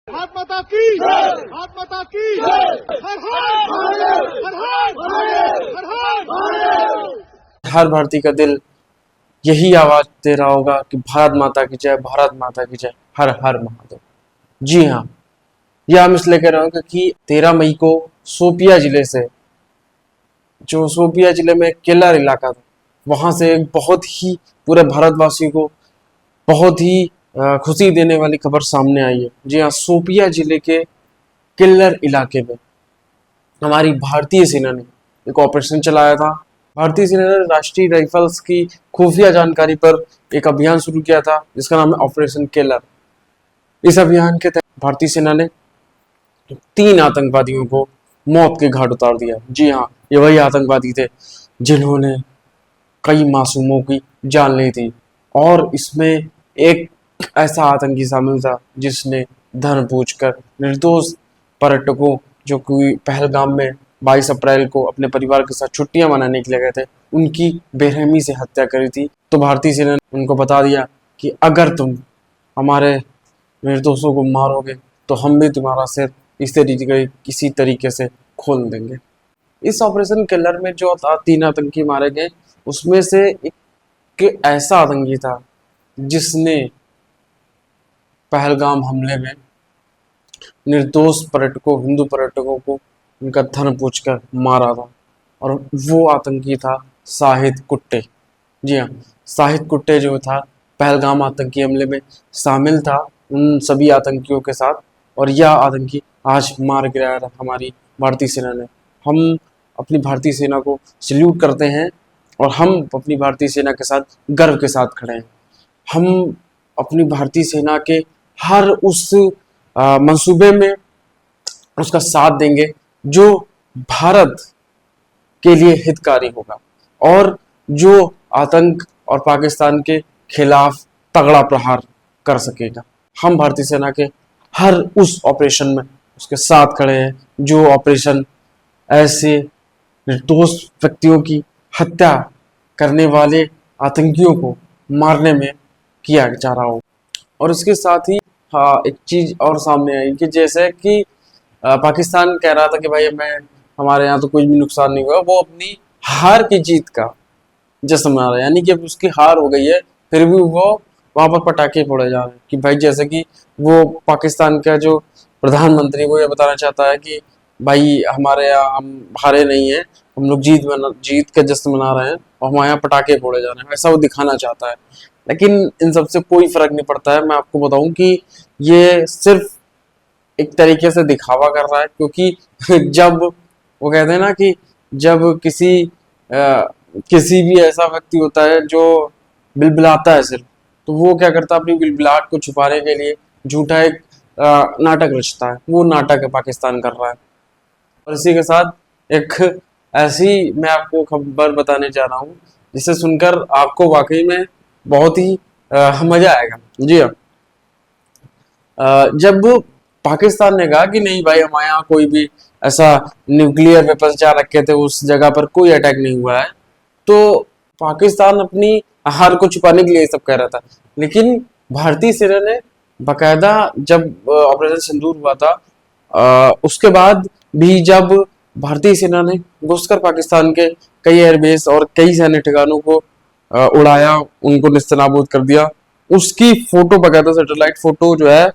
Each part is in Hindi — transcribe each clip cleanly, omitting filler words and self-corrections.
भारत माता की भारत माता की हर हर भारतीय का दिल यही आवाज दे रहा होगा कि भारत माता की जय, भारत माता की जय, हर हर महादेव। जी हाँ, यह हम इसलिए कह रहे हैं क्योंकि 13 मई को शोपिया जिले से, जो शोपिया जिले में केलर इलाका था, वहां से एक बहुत ही पूरे भारतवासियों को बहुत ही खुशी देने वाली खबर सामने आई है। जी हाँ, शोपिया जिले के केलर इलाके में हमारी भारतीय सेना ने एक ऑपरेशन चलाया था। भारतीय सेना ने राष्ट्रीय राइफल्स की खुफिया जानकारी पर एक अभियान शुरू किया था जिसका नाम है ऑपरेशन केलर। इस अभियान के तहत भारतीय सेना ने 3 आतंकवादियों को मौत के घाट उतार दिया। जी हाँ, ये वही आतंकवादी थे जिन्होंने कई मासूमों की जान ली थी, और इसमें एक ऐसा आतंकी शामिल था जिसने धन पूछकर निर्दोष पर्यटकों जो कि पहलगाम में 22 अप्रैल को अपने परिवार के साथ छुट्टियां मनाने के लिए गए थे, उनकी बेरहमी से हत्या करी थी। तो भारतीय सेना ने उनको बता दिया कि अगर तुम हमारे निर्दोषों को मारोगे तो हम भी तुम्हारा सिर किसी तरीके से खोल देंगे। इस ऑपरेशन केलर में जो 3 आतंकी मारे गए, उसमें से एक ऐसा आतंकी था जिसने पहलगाम हमले में निर्दोष पर्यटकों, हिंदू पर्यटकों को उनका धन पूछकर मारा था, और वो आतंकी था शाहिद कुट्टे। जी हाँ, शाहिद कुट्टे जो था पहलगाम आतंकी हमले में शामिल था उन सभी आतंकियों के साथ, और यह आतंकी आज मार गिराया हमारी भारतीय सेना ने। हम अपनी भारतीय सेना को सल्यूट करते हैं और हम अपनी भारतीय सेना के साथ गर्व के साथ खड़े हैं। हम अपनी भारतीय सेना के हर उस मंसूबे में उसका साथ देंगे जो भारत के लिए हितकारी होगा और जो आतंक और पाकिस्तान के खिलाफ तगड़ा प्रहार कर सकेगा। हम भारतीय सेना के हर उस ऑपरेशन में उसके साथ खड़े हैं जो ऑपरेशन ऐसे निर्दोष व्यक्तियों की हत्या करने वाले आतंकियों को मारने में किया जा रहा हो। और इसके साथ ही एक चीज और सामने आई कि जैसे कि पाकिस्तान कह रहा था कि भाई हमारे यहाँ तो कुछ भी नुकसान नहीं हुआ, वो अपनी हार की जीत का जश्न मना रहा है, यानी कि अब उसकी हार हो गई है फिर भी वो वहां पर पटाखे फोड़े जा रहे हैं कि भाई जैसे कि वो पाकिस्तान का जो प्रधानमंत्री वो ये बताना चाहता है कि भाई हमारे यहाँ हम हारे नहीं है, हम लोग जीत का जश्न मना रहे हैं और हमारे यहाँ पटाखे फोड़े जा रहे हैं, ऐसा वो दिखाना चाहता है। लेकिन इन सबसे कोई फर्क नहीं पड़ता है। मैं आपको बताऊं कि ये सिर्फ एक तरीके से दिखावा कर रहा है, क्योंकि जब वो कहते हैं ना कि जब किसी भी ऐसा व्यक्ति होता है जो बिलबिलाता है सिर्फ, तो वो क्या करता है अपनी बिलबिलाहट को छुपाने के लिए झूठा एक नाटक रचता है। वो नाटक है पाकिस्तान कर रहा है। और इसी के साथ एक ऐसी मैं आपको खबर बताने जा रहा हूँ जिसे सुनकर आपको वाकई में बहुत ही मजा आएगा। जी हाँ, जब पाकिस्तान ने कहा कि नहीं भाई हमारे यहाँ कोई भी ऐसा न्यूक्लियर वेपन्स जहाँ रखे थे उस जगह पर कोई अटैक नहीं हुआ है, तो पाकिस्तान अपनी हार को छुपाने के लिए सब कह रहा था। लेकिन भारतीय सेना ने बाकायदा जब ऑपरेशन सिंदूर हुआ था उसके बाद भी जब भारतीय सेना ने घुसकर पाकिस्तान के कई एयरबेस और कई सैन्य ठिकानों को उड़ाया, उनको निस्तनाबूद कर दिया, उसकी फोटो बाकायदा सैटेलाइट फोटो जो है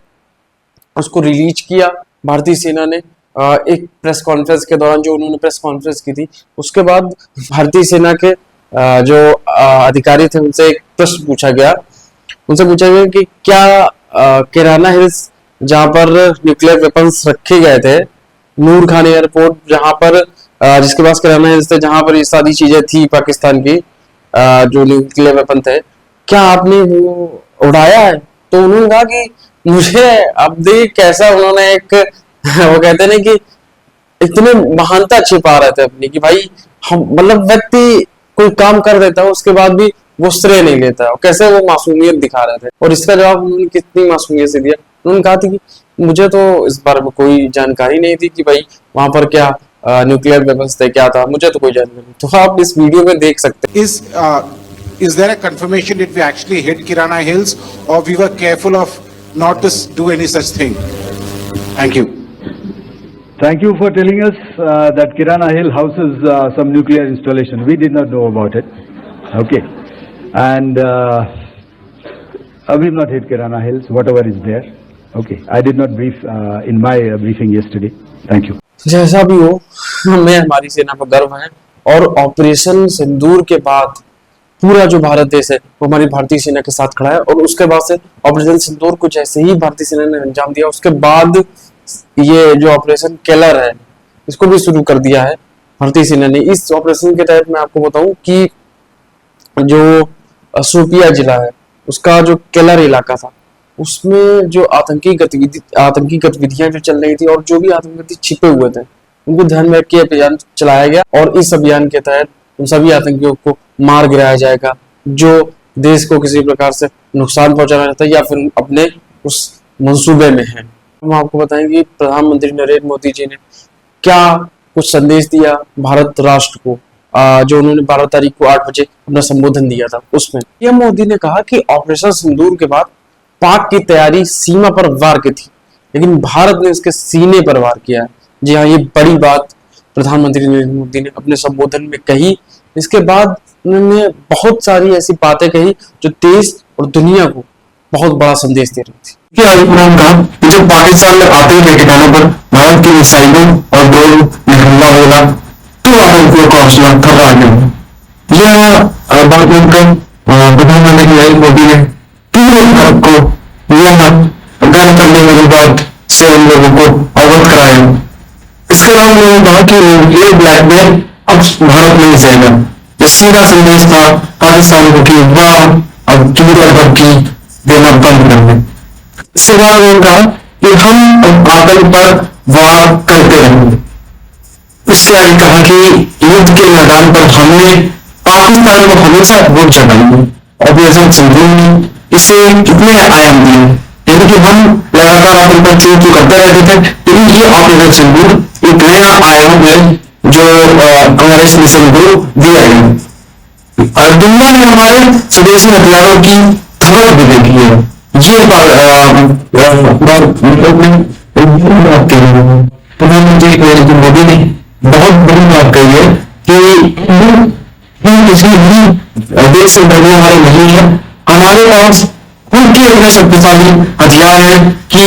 उसको रिलीज किया भारतीय सेना ने एक प्रेस कॉन्फ्रेंस के दौरान। जो उन्होंने प्रेस कॉन्फ्रेंस की थी उसके बाद भारतीय सेना के जो अधिकारी थे उनसे एक प्रश्न पूछा गया, कि क्या किराना हिल्स जहां पर न्यूक्लियर वेपन्स रखे गए थे, नूर खान एयरपोर्ट जहां पर जिसके पास किराना हिल्स थे जहां पर ये सारी चीजें थी पाकिस्तान की जो न्यूक्लियर वेपन थे, क्या आपने वो उड़ाया है? तो उन्होंने कहा कि मुझे अब देख कैसा उन्होंने एक वो कहते हैं कि इतने महानता छिपा रहे थे अपनी कि भाई हम मतलब व्यक्ति कोई काम कर देता है उसके बाद भी वो श्रेय नहीं लेता है, और कैसे वो मासूमियत दिखा रहे थे। और इसका जवाब उन्होंने कितनी मासूमियत से दिया। उन्होंने कहा था कि मुझे तो इस बारे में कोई जानकारी नहीं थी कि भाई वहां पर क्या न्यूक्लियर वेपन्स थे, क्या था, मुझे तो कोई जानकारी नहीं। तो आप इस वीडियो में देख सकते हैं। Is there a confirmation that we actually hit Kirana Hills, or we were careful of not to do any such thing? Thank you. Thank you for telling us that Kirana Hill houses some nuclear installation. We did not know about it. Okay. And we've not hit Kirana Hills, whatever is there. Okay. I did not brief in my briefing yesterday. Thank you. जैसा भी हो, हमें हमारी सेना पर गर्व है और ऑपरेशन सिंदूर के बाद पूरा जो भारत देश है वो हमारी भारतीय सेना के साथ खड़ा है। और उसके बाद से ऑपरेशन सिंदूर को जैसे ही भारतीय सेना ने अंजाम दिया, उसके बाद ये जो ऑपरेशन केलर है इसको भी शुरू कर दिया है भारतीय सेना ने। इस ऑपरेशन के तहत मैं आपको बताऊं कि जो शोपिया जिला है उसका जो केलर इलाका था उसमें जो आतंकी गतिविधियां जो चल रही थी और जो भी आतंकवादी छिपे हुए थे उनको ध्यान में रख के अभियान चलाया गया। और इस अभियान के तहत उन सभी आतंकियों को मार गिराया जाएगा जो देश को किसी प्रकार से नुकसान पहुंचाना चाहता है या फिर अपने उस मंसूबे में है। हम आपको बताएंगे प्रधानमंत्री नरेंद्र मोदी जी ने क्या कुछ संदेश दिया भारत राष्ट्र को, जो उन्होंने 12 तारीख को 8 बजे अपना संबोधन दिया था। उसमें पीएम मोदी ने कहा कि ऑपरेशन सिंदूर के बाद पाक की तैयारी सीमा पर वार की थी, लेकिन भारत ने इसके सीने पर वार किया है। जी हाँ, ये बड़ी बात प्रधानमंत्री नरेंद्र मोदी ने अपने संबोधन में कही। इसके बाद उन्होंने बहुत सारी ऐसी बातें कही जो देश और दुनिया को बहुत बड़ा संदेश दे रही थी। इमरान खान जो पाकिस्तान में आते के ठिकानों पर भारत की मिसाइलों और ड्रोन में हमला होगा तो आतंकियों का हौसला थर्रा गया। यह बात मिलकर प्रधानमंत्री नरेंद्र मोदी ने पूरे भारत को यह गर्व करने वाली बात से उन लोगों को अवगत कराया। इसके अलावा उन्होंने कहा कि ये ब्लैकमेल अब भारत नहीं सहेगा। जो सीधा संदेश था पाकिस्तान को कि वाह अब दुनिया भर की देना बंद कर दें। इसके बाद उन्होंने कहा कि हम आतंक पर वार करते रहेंगे। इसके आगे कहा कि युद्ध के मैदान पर हमने पाकिस्तान को हमेशा वोट जगाएंगे। ऑपरेशन सिंदूर इसे कितने आयाम दिए, यानी कि हम लगातार आतंक पर चोट करते रहते थे, लेकिन ये ऑपरेशन सिंदूर एक नया आयाम है जो हमारे इस मिशन को दिया गया। दुनिया में हमारे स्वदेशी हथियारों की खबर भी देखी है। ये प्रधानमंत्री नरेंद्र मोदी ने बहुत बड़ी बात कही है कि हम किसी भी देश से डरने वाले नहीं है। हमारे पास उनके इतने शक्तिशाली हथियार है कि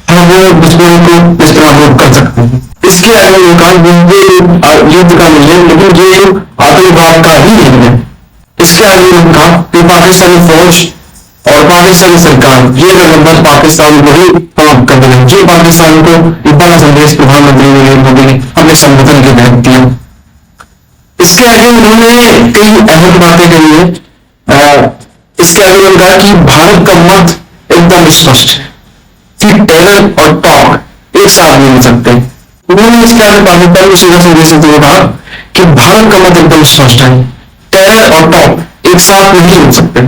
हम वो दुश्मन को इस तरह रोक कर सकते हैं। इसके आगे युद्ध का नहीं है, लेकिन ये आतंकवाद का ही नहीं है। इसके आगे उन्होंने कहा कि पाकिस्तानी फौज और पाकिस्तानी सरकार ये नंबर पाकिस्तान को ही समाप्त कर देना। ये पाकिस्तान को एक बड़ा संदेश प्रधानमंत्री नरेंद्र मोदी ने अपने संबोधन के तहत दिया। इसके आगे उन्होंने कई अहम बातें कही है। इसके आगे उन्होंने कहा कि भारत का मत एकदम स्पष्ट है कि टेरर और टॉक एक साथ नहीं मिल सकते। उन्होंने इसके आगे पाकिस्तान को सीधा संदेश देते हुए कहा कि भारत का मत एकदम स्पष्ट है, टेरर और टॉक एक साथ नहीं मिल सकते।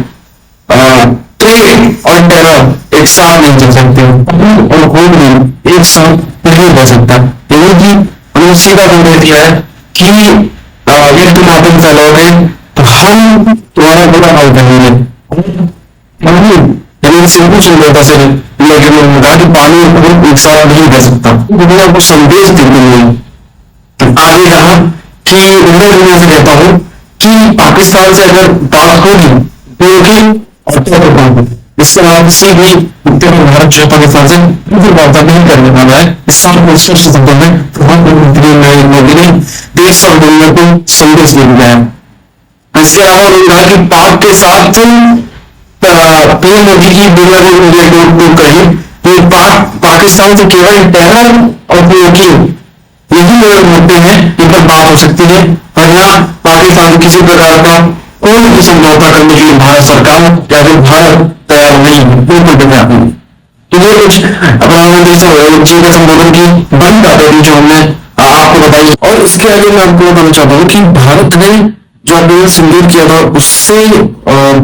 ट्रेड और टेरर एक साथ नहीं चल सकते और होम एक साथ नहीं रह सकता। यानी कि उन्होंने सीधा संदेश दिया है कि ये तुम आतंक फैलाओगे तो हम तुम्हारा बुरा हाल करेंगे। यानी सिंपल समझौता से लेकिन उन्होंने कहा कि पानी और खून एक साथ नहीं रह सकता। दुनिया को संदेश देते हुए आगे कहा कि मैं दुनिया से कहता हूं कि पाकिस्तान से अगर बात होगी तो इसके अलावा किसी भी मुद्दे पर भारत जो पाकिस्तान से वार्ता नहीं करने वाला है। इस साल को स्पष्ट शब्दों में प्रधानमंत्री नरेंद्र मोदी ने देश और दुनिया को संदेश दे दिया है। इसके अलावा उन्होंने कहा कि पाक के साथ पीएम मोदी की दुनिया को इंडिया को टूट कही कि पाकिस्तान से केवल टेरर और पीओके यही मुद्दे हैं इन पर बात हो सकती है, वरना पाकिस्तान किसी प्रकार का कोई भी समझौता करने के लिए भारत सरकार या फिर भारत तैयार नहीं है। बिल्कुल तैयार नहीं। तो ये कुछ प्रधानमंत्री जी के संबोधन की बड़ी बातें थी जो हमने आपको बताई। और इसके आगे मैं आपको बताना चाहता हूँ कि भारत ने जो ऑपरेशन सिंदूर किया था उससे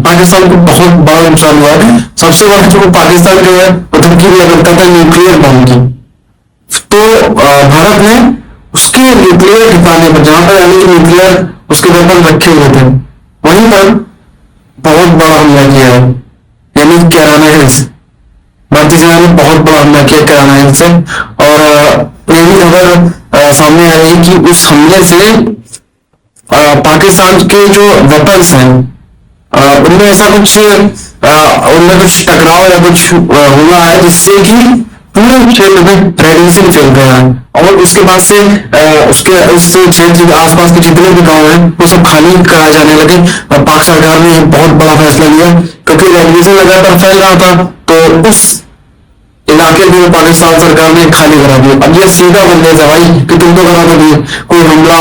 पाकिस्तान को बहुत बड़ा नुकसान हुआ है। सबसे बड़ा जो पाकिस्तान का आतंकी करता था न्यूक्लियर बम की, तो भारत ने उसके न्यूक्लियर ठिकाने पर जहां पर यानी कि न्यूक्लियर उसके वेपन रखे हुए थे वहीं पर बहुत बड़ा हमला किया है। यानी कैराना हिल्स भारतीय सेना ने बहुत बड़ा हमला किया कैराना हिल्स से। खबर सामने आ रही है कि उस हमले से पाकिस्तान के जो वेपन्स हैं उनमें ऐसा कुछ उनमें कुछ टकराव या कुछ हुआ है जिससे कि पूरे क्षेत्र में रेडिएशन फैल गया है, और उसके बाद से उसके उस क्षेत्र के आसपास के जितने भी गांव हैं वो सब खाली कराए जाने लगे। और पाक सरकार ने बहुत बड़ा फैसला लिया क्योंकि रेडिएशन लगातार फैल रहा था, तो उस इलाके को पाकिस्तान सरकार ने खाली करा दिया। अब ये सीधा बंदेज है भाई कि तुम तो करा दोगे, कोई हमला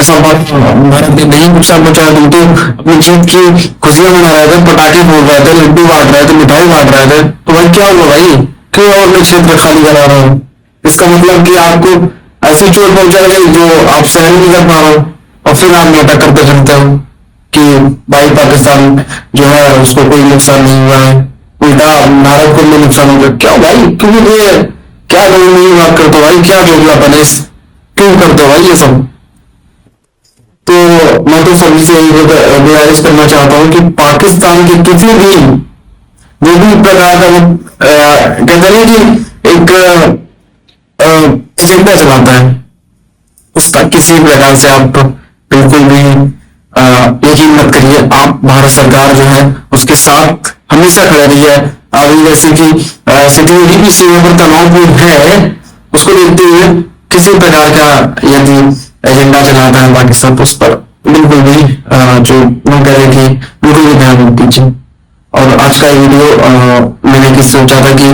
ऐसा बात भारत ने नहीं नुकसान पहुंचाया, तुम तो अपनी जीत की खुशियां मना रहे थे, पटाखे फोड़ रहे थे, लड्डू बांट रहे थे, मिठाई बांट रहे थे, तो भाई क्या हुआ भाई, क्यों और अपने क्षेत्र खाली करा रहे हो? इसका मतलब कि आपको ऐसी चोट पहुंचाएगी जो आप सहन नहीं कर पा रहे हो, और फिर आप नाटक करते फिरते हो कि भाई पाकिस्तान जो है उसको कोई नुकसान नहीं हुआ है, उल्टा भारत को भी नुकसान हो गया। क्या भाई क्यों ये क्या नहीं बात करते हो भाई, क्या जोगियापन है, क्यों करते हो भाई ये सब? तो मैं तो सभी से गुजारिश करना चाहता हूँ कि पाकिस्तान के किसी भी जो भी प्रकार का कहते हैं कि एक एजेंडा चलाता है उसका किसी प्रकार से आप बिल्कुल भी यकीन मत करिए। आप भारत सरकार जो है उसके साथ हमेशा खड़े रहिए। अभी जैसे कि सिक्योरिटी की सीमा पर तनावपूर्ण है, उसको देखते हुए किसी प्रकार का यदि एजेंडा चलाता है पाकिस्तान तो उस पर बिल्कुल भी जो मैं कह रहे कि बिल्कुल भी ध्यान मत दीजिए। और आज का वीडियो मैंने किस सोचा था कि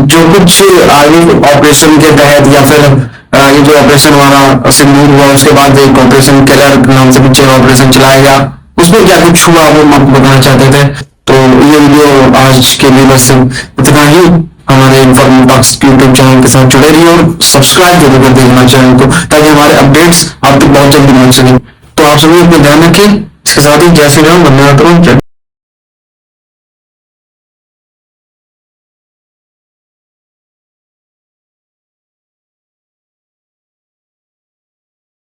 जो कुछ आर्मी ऑपरेशन के तहत या फिर ये जो ऑपरेशन हमारा सिंदूर हुआ उसके बाद एक ऑपरेशन किलर नाम से कुछ ऑपरेशन चलाया गया, उसमें क्या कुछ हुआ वो हम आपको बताना चाहते थे। तो ये वीडियो आज के लिए बस इतना ही। हमारे इन्फॉर्मेटिव टॉक्स यूट्यूब चैनल के साथ जुड़े रहिए और सब्सक्राइब जरूर कर देना चैनल को, ताकि हमारे अपडेट्स आप तक बहुत जल्दी पहुंच सके। तो आप सभी अपना ध्यान रखें। इसके साथ ही जय श्री राम, वंदे मातरम, जय